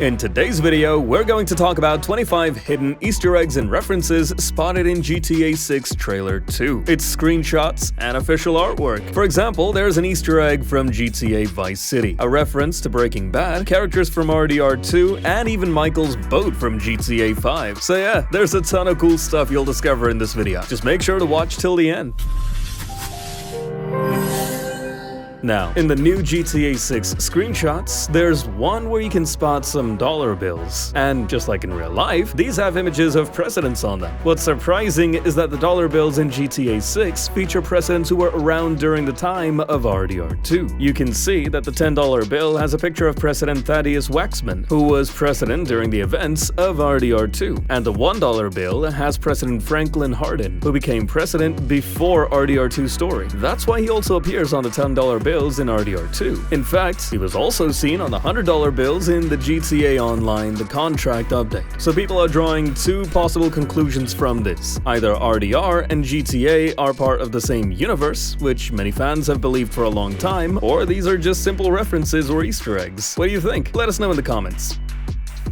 In today's video, we're going to talk about 25 hidden Easter eggs and references spotted in GTA 6 Trailer 2. Its screenshots and official artwork. For example, there's an Easter egg from GTA Vice City, a reference to Breaking Bad, characters from RDR2, and even Michael's boat from GTA 5. So yeah, there's a ton of cool stuff you'll discover in this video. Just make sure to watch till the end. Now, in the new GTA 6 screenshots, there's one where you can spot some dollar bills. And just like in real life, these have images of presidents on them. What's surprising is that the dollar bills in GTA 6 feature presidents who were around during the time of RDR2. You can see that the $10 bill has a picture of President Thaddeus Waxman, who was president during the events of RDR2. And the $1 bill has President Franklin Hardin, who became president before RDR2's story. That's why he also appears on the $10 bills in RDR2. In fact, he was also seen on the $100 bills in the GTA Online The Contract update. So people are drawing two possible conclusions from this. Either RDR and GTA are part of the same universe, which many fans have believed for a long time, or these are just simple references or Easter eggs. What do you think? Let us know in the comments.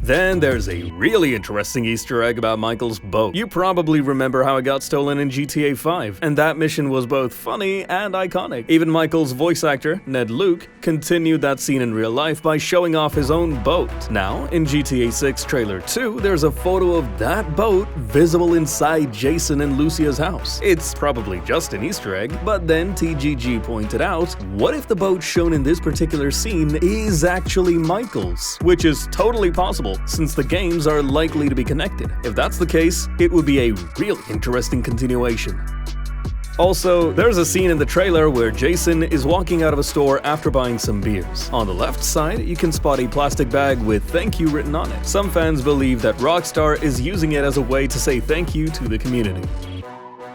Then there's a really interesting Easter egg about Michael's boat. You probably remember how it got stolen in GTA 5, and that mission was both funny and iconic. Even Michael's voice actor, Ned Luke, continued that scene in real life by showing off his own boat. Now, in GTA 6 Trailer 2, there's a photo of that boat visible inside Jason and Lucia's house. It's probably just an Easter egg, but then TGG pointed out, what if the boat shown in this particular scene is actually Michael's? Which is totally possible, since the games are likely to be connected. If that's the case, it would be a really interesting continuation. Also, there's a scene in the trailer where Jason is walking out of a store after buying some beers. On the left side, you can spot a plastic bag with "thank you" written on it. Some fans believe that Rockstar is using it as a way to say thank you to the community.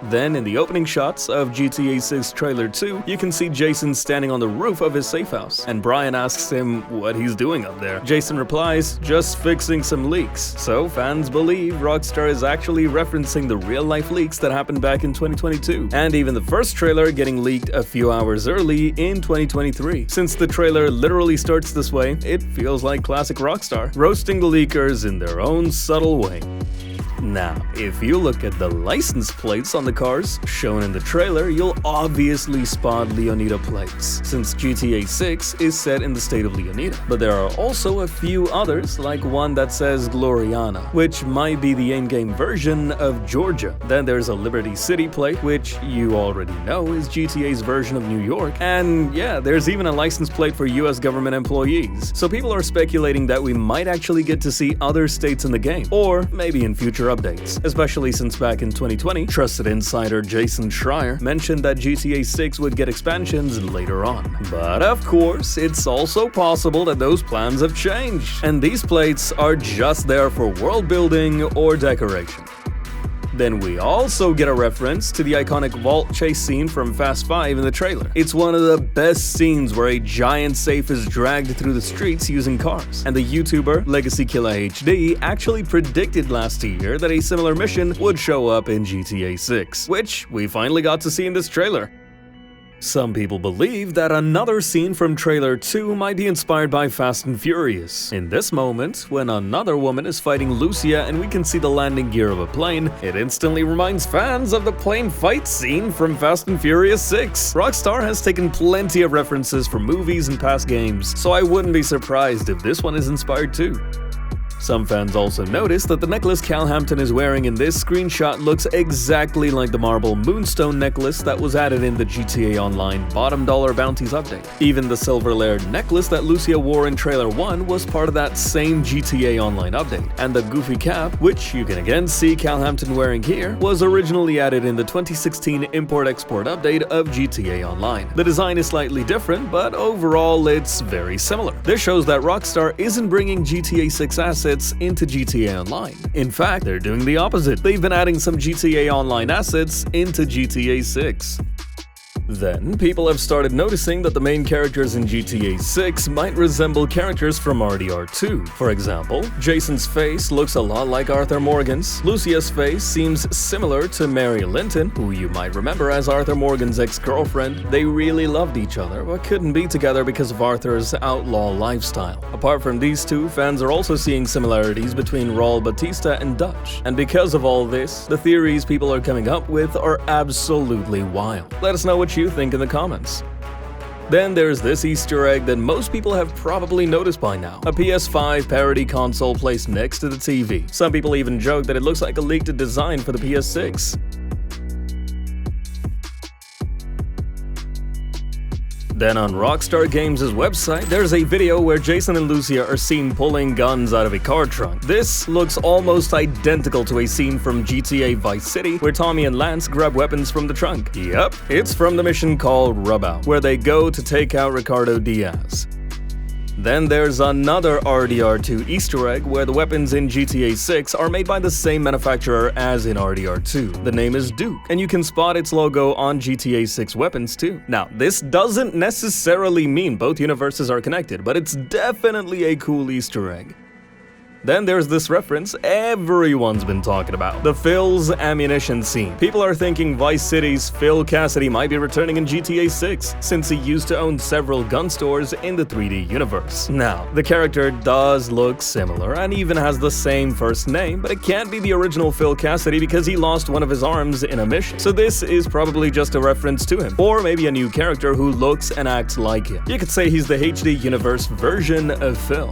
Then, in the opening shots of GTA 6 Trailer 2, you can see Jason standing on the roof of his safe house, and Brian asks him what he's doing up there. Jason replies, "just fixing some leaks." So fans believe Rockstar is actually referencing the real-life leaks that happened back in 2022, and even the first trailer getting leaked a few hours early in 2023. Since the trailer literally starts this way, it feels like classic Rockstar, roasting the leakers in their own subtle way. Now, if you look at the license plates on the cars shown in the trailer, you'll obviously spot Leonida plates, since GTA 6 is set in the state of Leonida. But there are also a few others, like one that says Gloriana, which might be the in-game version of Georgia. Then there's a Liberty City plate, which you already know is GTA's version of New York. And yeah, there's even a license plate for US government employees. So people are speculating that we might actually get to see other states in the game, or maybe in future updates, especially since back in 2020, trusted insider Jason Schreier mentioned that GTA 6 would get expansions later on. But of course, it's also possible that those plans have changed, and these plates are just there for world building or decoration. Then we also get a reference to the iconic vault chase scene from Fast 5 in the trailer. It's one of the best scenes where a giant safe is dragged through the streets using cars. And the YouTuber Legacy Killer HD actually predicted last year that a similar mission would show up in GTA 6, which we finally got to see in this trailer. Some people believe that another scene from Trailer 2 might be inspired by Fast and Furious. In this moment, when another woman is fighting Lucia and we can see the landing gear of a plane, it instantly reminds fans of the plane fight scene from Fast and Furious 6. Rockstar has taken plenty of references from movies and past games, so I wouldn't be surprised if this one is inspired too. Some fans also noticed that the necklace Cal Hampton is wearing in this screenshot looks exactly like the marble moonstone necklace that was added in the GTA Online Bottom Dollar Bounties update. Even the silver-layered necklace that Lucia wore in Trailer 1 was part of that same GTA Online update, and the goofy cap, which you can again see Cal Hampton wearing here, was originally added in the 2016 Import-Export update of GTA Online. The design is slightly different, but overall it's very similar. This shows that Rockstar isn't bringing GTA 6 assets into GTA Online. In fact, they're doing the opposite. They've been adding some GTA Online assets into GTA 6. Then, people have started noticing that the main characters in GTA 6 might resemble characters from RDR2. For example, Jason's face looks a lot like Arthur Morgan's. Lucia's face seems similar to Mary Linton, who you might remember as Arthur Morgan's ex-girlfriend. They really loved each other, but couldn't be together because of Arthur's outlaw lifestyle. Apart from these two, fans are also seeing similarities between Raul Batista and Dutch. And because of all this, the theories people are coming up with are absolutely wild. Let us know what you think in the comments. Then there's this Easter egg that most people have probably noticed by now. A PS5 parody console placed next to the TV. Some people even joke that it looks like a leaked design for the PS6. Then on Rockstar Games' website, there's a video where Jason and Lucia are seen pulling guns out of a car trunk. This looks almost identical to a scene from GTA Vice City, where Tommy and Lance grab weapons from the trunk. Yep, it's from the mission called Rub Out, where they go to take out Ricardo Diaz. Then there's another RDR2 Easter egg where the weapons in GTA 6 are made by the same manufacturer as in RDR2. The name is Duke, and you can spot its logo on GTA 6 weapons too. Now, this doesn't necessarily mean both universes are connected, but it's definitely a cool Easter egg. Then there's this reference everyone's been talking about, the Phil's ammunition scene. People are thinking Vice City's Phil Cassidy might be returning in GTA 6, since he used to own several gun stores in the 3D universe. Now, the character does look similar and even has the same first name, but it can't be the original Phil Cassidy because he lost one of his arms in a mission. So this is probably just a reference to him, or maybe a new character who looks and acts like him. You could say he's the HD universe version of Phil.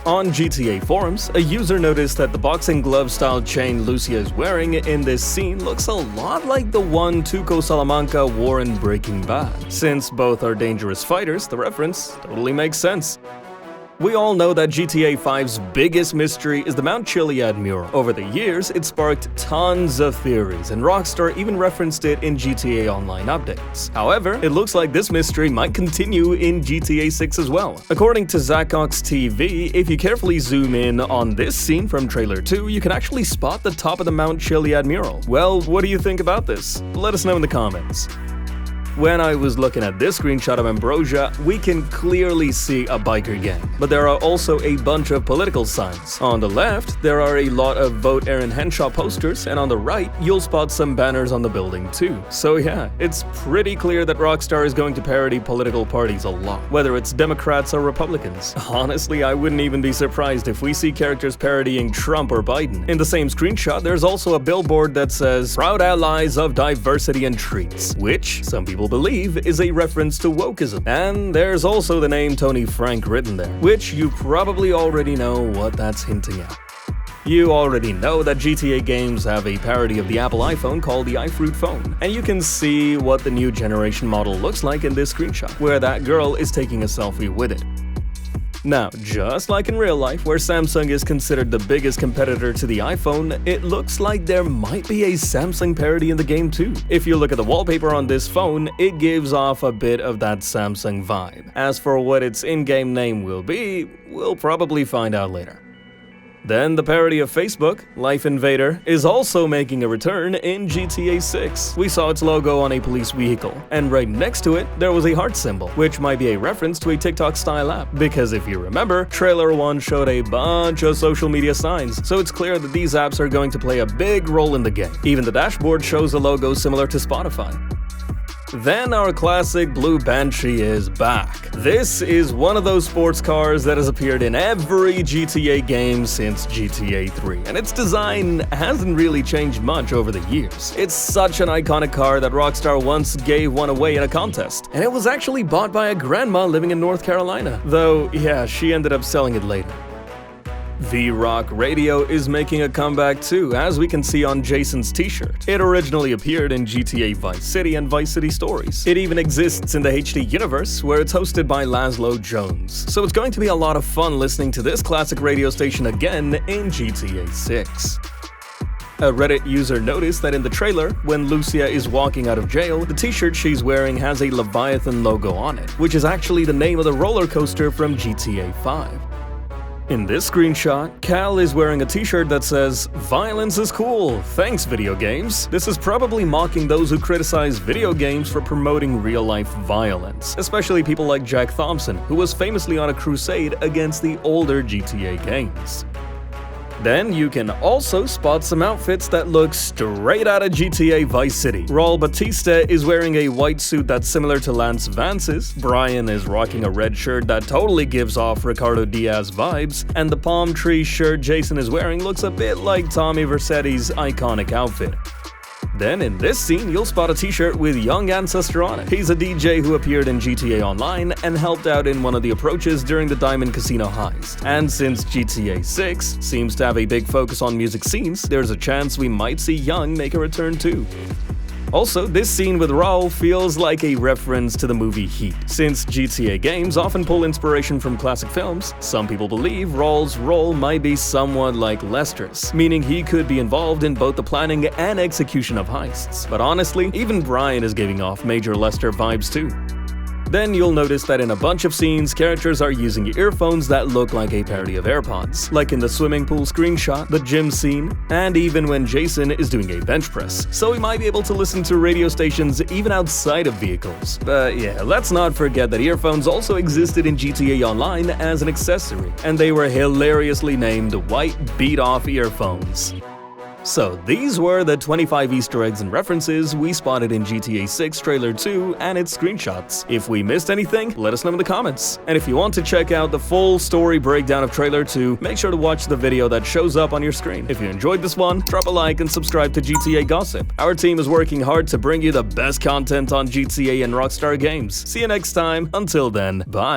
On GTA forums, a user noticed that the boxing glove-style chain Lucia is wearing in this scene looks a lot like the one Tuco Salamanca wore in Breaking Bad. Since both are dangerous fighters, the reference totally makes sense. We all know that GTA 5's biggest mystery is the Mount Chiliad mural. Over the years, it sparked tons of theories, and Rockstar even referenced it in GTA Online updates. However, it looks like this mystery might continue in GTA 6 as well. According to Zacox TV, if you carefully zoom in on this scene from Trailer 2, you can actually spot the top of the Mount Chiliad mural. Well, what do you think about this? Let us know in the comments. When I was looking at this screenshot of Ambrosia, we can clearly see a biker gang, but there are also a bunch of political signs. On the left, there are a lot of Vote Aaron Henshaw posters, and on the right, you'll spot some banners on the building too. So yeah, it's pretty clear that Rockstar is going to parody political parties a lot, whether it's Democrats or Republicans. Honestly, I wouldn't even be surprised if we see characters parodying Trump or Biden. In the same screenshot, there's also a billboard that says, "Proud Allies of Diversity and Treats," which some people believe is a reference to wokeism. And there's also the name Tony Frank written there, which you probably already know what that's hinting at. You already know that GTA games have a parody of the Apple iPhone called the iFruit phone, and you can see what the new generation model looks like in this screenshot, where that girl is taking a selfie with it. Now, just like in real life, where Samsung is considered the biggest competitor to the iPhone, it looks like there might be a Samsung parody in the game too. If you look at the wallpaper on this phone, it gives off a bit of that Samsung vibe. As for what its in-game name will be, we'll probably find out later. Then the parody of Facebook, Life Invader, is also making a return in GTA 6. We saw its logo on a police vehicle, and right next to it, there was a heart symbol, which might be a reference to a TikTok-style app, because if you remember, Trailer 1 showed a bunch of social media signs, so it's clear that these apps are going to play a big role in the game. Even the dashboard shows a logo similar to Spotify. Then our classic blue Banshee is back. This is one of those sports cars that has appeared in every GTA game since GTA 3, and its design hasn't really changed much over the years. It's such an iconic car that Rockstar once gave one away in a contest, and it was actually bought by a grandma living in North Carolina. Though, yeah, she ended up selling it later. V-Rock Radio is making a comeback too, as we can see on Jason's T-Shirt. It originally appeared in GTA Vice City and Vice City Stories. It even exists in the HD universe, where it's hosted by Laszlo Jones. So it's going to be a lot of fun listening to this classic radio station again in GTA 6. A Reddit user noticed that in the trailer, when Lucia is walking out of jail, the t-shirt she's wearing has a Leviathan logo on it, which is actually the name of the roller coaster from GTA 5. In this screenshot, Cal is wearing a t-shirt that says, "Violence is cool, thanks video games." This is probably mocking those who criticize video games for promoting real-life violence, especially people like Jack Thompson, who was famously on a crusade against the older GTA games. Then you can also spot some outfits that look straight out of GTA Vice City. Raul Batista is wearing a white suit that's similar to Lance Vance's, Brian is rocking a red shirt that totally gives off Ricardo Diaz vibes, and the palm tree shirt Jason is wearing looks a bit like Tommy Vercetti's iconic outfit. Then in this scene, you'll spot a t-shirt with young Ancestor on it. He's a DJ who appeared in GTA Online and helped out in one of the approaches during the Diamond Casino heist. And since GTA 6 seems to have a big focus on music scenes, there's a chance we might see Young make a return too. Also, this scene with Raul feels like a reference to the movie Heat. Since GTA games often pull inspiration from classic films, some people believe Raul's role might be somewhat like Lester's, meaning he could be involved in both the planning and execution of heists. But honestly, even Brian is giving off major Lester vibes too. Then you'll notice that in a bunch of scenes, characters are using earphones that look like a parody of AirPods, like in the swimming pool screenshot, the gym scene, and even when Jason is doing a bench press. So we might be able to listen to radio stations even outside of vehicles. But yeah, let's not forget that earphones also existed in GTA Online as an accessory, and they were hilariously named White Beat-Off Earphones. So these were the 25 Easter eggs and references we spotted in GTA 6 Trailer 2 and its screenshots. If we missed anything, let us know in the comments. And if you want to check out the full story breakdown of Trailer 2, make sure to watch the video that shows up on your screen. If you enjoyed this one, drop a like and subscribe to GTA Gossip. Our team is working hard to bring you the best content on GTA and Rockstar games. See you next time. Until then, bye.